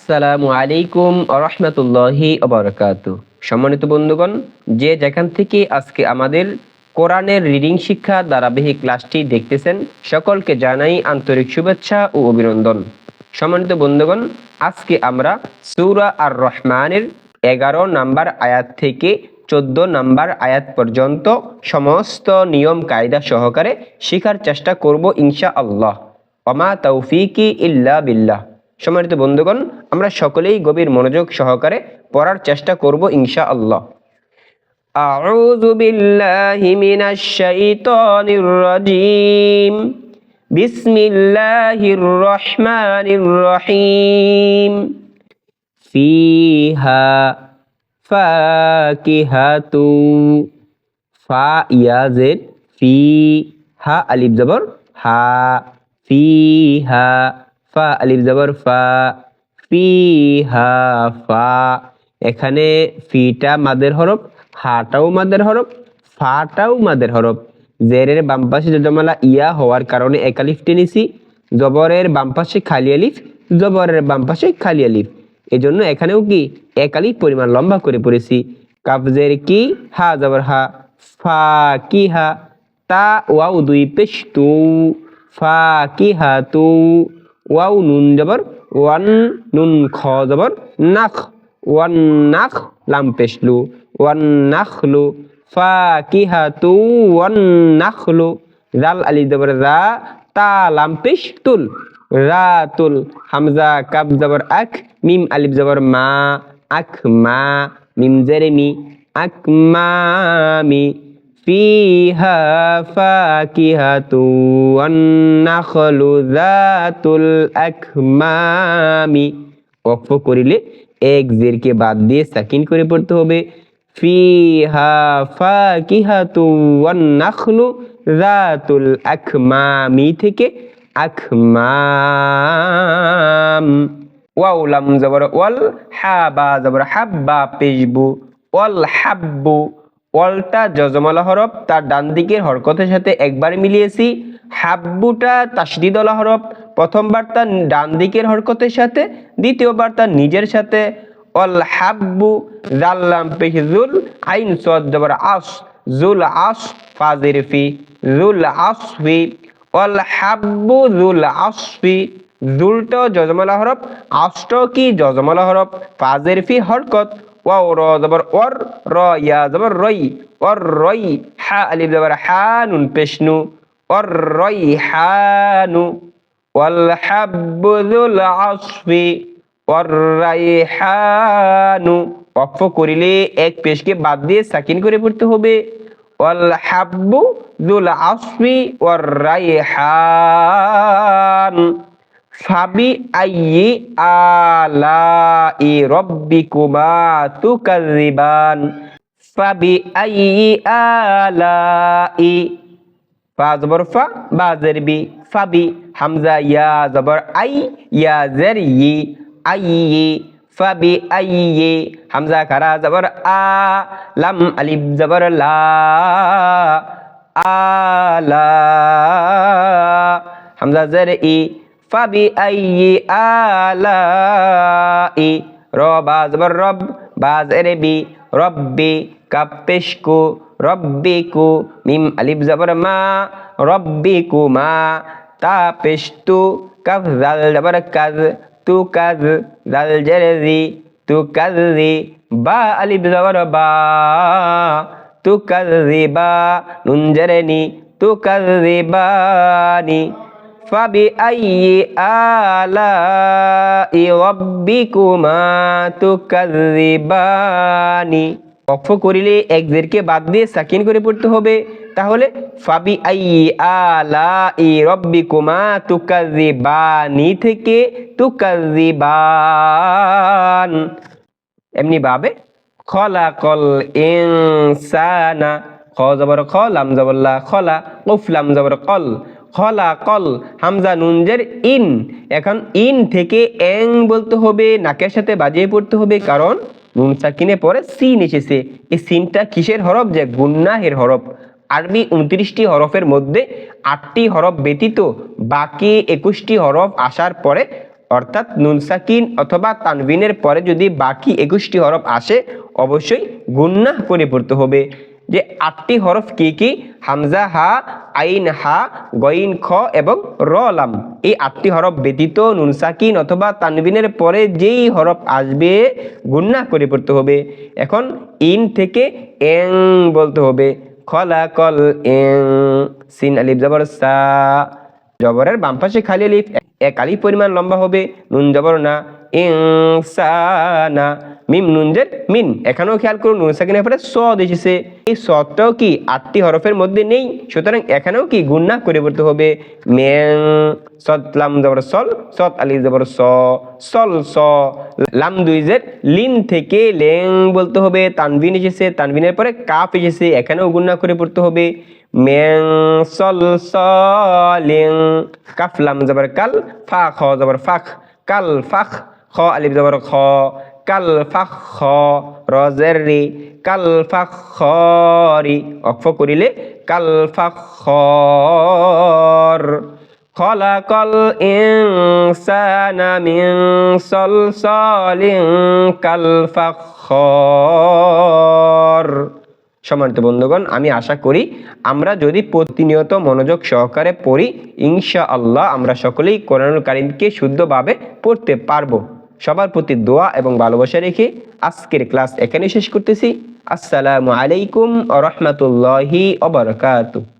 আসসালামু আলাইকুম আরহামতুল্লাহি ওবারাকাতু। সম্মানিত বন্ধুগণ, যে যেখান থেকে আজকে আমাদের কোরআনের রিডিং শিক্ষা ধারাবাহিক ক্লাসটি দেখতেছেন, সকলকে জানাই আন্তরিক শুভেচ্ছা ও অভিনন্দন। সম্মানিত বন্ধুগণ, আজকে আমরা সূরা আর রহমানের 11 নাম্বার আয়াত থেকে 14 নাম্বার আয়াত পর্যন্ত সমস্ত নিয়ম কায়দা সহকারে শেখার চেষ্টা করব ইনশাআল্লাহ। ওমা তৌফিকি ইল্লা বিল্লাহ। সম্মানিত বন্ধুগণ, আমরা সকলেই গভীর মনোযোগ সহকারে পড়ার চেষ্টা করব ইনশাআল্লাহ। আউযু বিল্লাহি মিনাশ শাইতানির রাজীম। বিসমিল্লাহির রহমানির রহিম। ফিহা ফাকিহাতু। ফা ইয়া জেড, ফি হা আলিফ জবর হা, ফিহা ফা আলিফ জবর ফা, ফিহা ফা। এখানে ফিটা মাদের হরফ, হাটাও মাদের হরফ, ফাটাও মাদের হরফ। জেরের বাম পাশে জজমালা ইয়া হওয়ার কারণে এক আলিফ টেনেছি, জবরের বাম পাশে খালি আলিফ, জবরের বাম পাশে খালি আলিফ, এজন্য এখানেও কি এক আলিফ পরিমাণ লম্বা করে পড়েছি। কাফজের কি, হা জবর হা, ফা কি হা, তা ওয়াও দুই পেশ তু, ফা কি হা তু। ওয়াও নুন জবর ওয়ান, নুন খ জবর নাখ, ওয়ান নাখ লাম পেশলু, ওয়ান নাখলু। ফাকিহাতু ওয়ান নাখলু। জাল আলিফ জবর রা, তা লাম পেশ তুল, রাতুল। হামজা কাফ জবর আক, মিম আলিফ জবর মা, আক মা। মিম জেরে মি, আকমামি। ফিহা ফাকিহাতু ওয়ান নাখলু যাতুল আকমামি। ওয়াকফ করিলে এক জেরকে বাদ দিয়ে সাকিন করে পড়তে হবে। ফিহা ফাকিহাতু ওয়ান নাখলু যাতুল আকমামি থেকে আকমাম। ওয়াও লাম জবর ওয়াল, হা বা জবর হাব্বা পেশবু, ওয়াল হাব্বু। ওয়ালটা জজমালা হরফ, তার ডান দিকের হরকতের সাথে একবার মিলিয়েছি। হাব্বুটা তাশদীদওয়ালা হরফ, প্রথমবার তার ডান দিকের হরকতের সাথে, দ্বিতীয়বার তার নিজের সাথে। ওয়াল হাব্বু, জাল লাম পেশ জুল, আইন সদ জবর আস, জুল আস ফাজির ফি, জুল আসফি। ওয়াল হাব্বু জুল আসফি। জুলটাও জজমালা হরফ, আসটাও কি জজমালা হরফ, ফাজির ফি হরকত। ওয়াও র জবর ওর, র ইয়া জবর রই, ওর রই। হা আলিফ জবর হা, নুন পেশনু, ওর রই হানু। ওয়াল হাব্বু যুল আসফি ওর রাইহানু। ওয়াকফ করিলে এক পেশকে বাদ দিয়ে সাকিন করে পড়তে হবে। ওয়াল হাব্বু যুল আসফি ওর রাইহান। ফাবি আইয়ি আলাই রব্বিকুমা তুকাযিবান। ফাবি আইয়ি আলাই, ফা জবর ফা, বা জের বি, ফাবি। হামজা ইয়া জবর আই, ইয়া জের ই, আইয়ি। ফাবি আইয়ি। হামজা খারা জবর আ, লাম আলিফ জবর লা, আলা। হামজা জের ই, ফাবি আইয়ি আলাই। র বা জবর রব, বা জের বি, রব্বি। কাফ পেশ কু, রব্বিকু। মিম আলিফ জবর মা, রব্বিকুমা। তা পেশ তু, কাফ জাল জবর কাজ, তু কাজ। জাল জের জি, তু কাজি। বা আলিফ জবর বা, তু কাজিবা। নুন জের নি, তু কাজিবানি। ফাবি আইয়ি আলাই রব্বিকুমা তুকাযিবানি। ওয়াকফ করিলে এক জেরকে বাদ দিয়ে সাকিন করে পড়তে হবে। তাহলে ফাবি আইয়ি আলাই রব্বিকুমা তুকাযিবানি থেকে তুকাযিবান। এমনি ভাবে খলাকল ইনসানা, খ জবর খ, লাম জবর লা, খলা। কফ লাম জবর কল, খলাকল। হামজা নুন জের ইন। এখন ইন থেকে এং বলতে হবে, নাকের সাথে বাজিয়ে পড়তে হবে, কারণ নুন সাকিনে পরে সিন এসেছে। এই সিনটা কিসের হরফ? যে গুন্নাহের হরফ। আরবি 29টি হরফের মধ্যে 8টি হরফ ব্যতীত বাকি 21টি হরফ আসার পরে অর্থাৎ নুন সাকিন অথবা তানবিনের পরে যদি বাকি 21টি হরফ আসে অবশ্যই গুন্নাহ করে পড়তে হবে। যে 8টি হরফ কি কি? হামজা, হা, আইন, হা, গইন, খ এবং র, লাম। এই 8টি হরফ ব্যতীত নুন সাকিন অথবা তানবিনের পরে যেই হরফ আসবে গুন্নাহ করে পড়তে হবে। এখন ইন থেকে এং বলতে হবে। খলাকল এং, সিন আলিফ জবর সা, জবরের বাম পাশে খালি আলিফ, এক আলিফ পরিমাণ লম্বা হবে। নুন জবর না, ইনসানা, মিম নুন জের মিন। এখানেও খেয়াল করুন নুন সাকিনের পরে সদ এসেছে, এই সদটাও কি 8টি হরফের মধ্যে নেই, সুতরাং এখানেও কি গুন্নাহ করে পড়তে হবে। মেং, সদ লাম জবর সল, সদ আলিফ জবর স, সল স, লাম দুই জের লিন থেকে লেং বলতে হবে। তানবিন এসেছে, তানবিনের পরে কাফ এসেছে, এখানেও গুন্নাহ করে পড়তে হবে। মেং সল সলিং, কাফ লাম জবর কাল, ফা খ জবর ফাখ, কাল ফাখ, খ আলিফ জবর খ, কাল ফাখ খ, র জের রি, কাল ফাখ খরি, অক্ফ করিলে কাল ফাখ খর। খলাকল ইনসানা মিন সলসালিন কাল ফাখর। সম্মানিত বন্ধুগণ, আমি আশা করি আমরা যদি প্রতিনিয়ত মনোযোগ সহকারে পড়ি ইনশাআল্লাহ আমরা সকলেই কোরআনুল কারীমকে শুদ্ধভাবে পড়তে পারবো। সবার প্রতি দোয়া এবং ভালোবাসা রেখে আজকের ক্লাস এখানে শেষ করতেছি। আসসালামু আলাইকুম ওয়া রাহমাতুল্লাহি ওয়া বারাকাতুহু।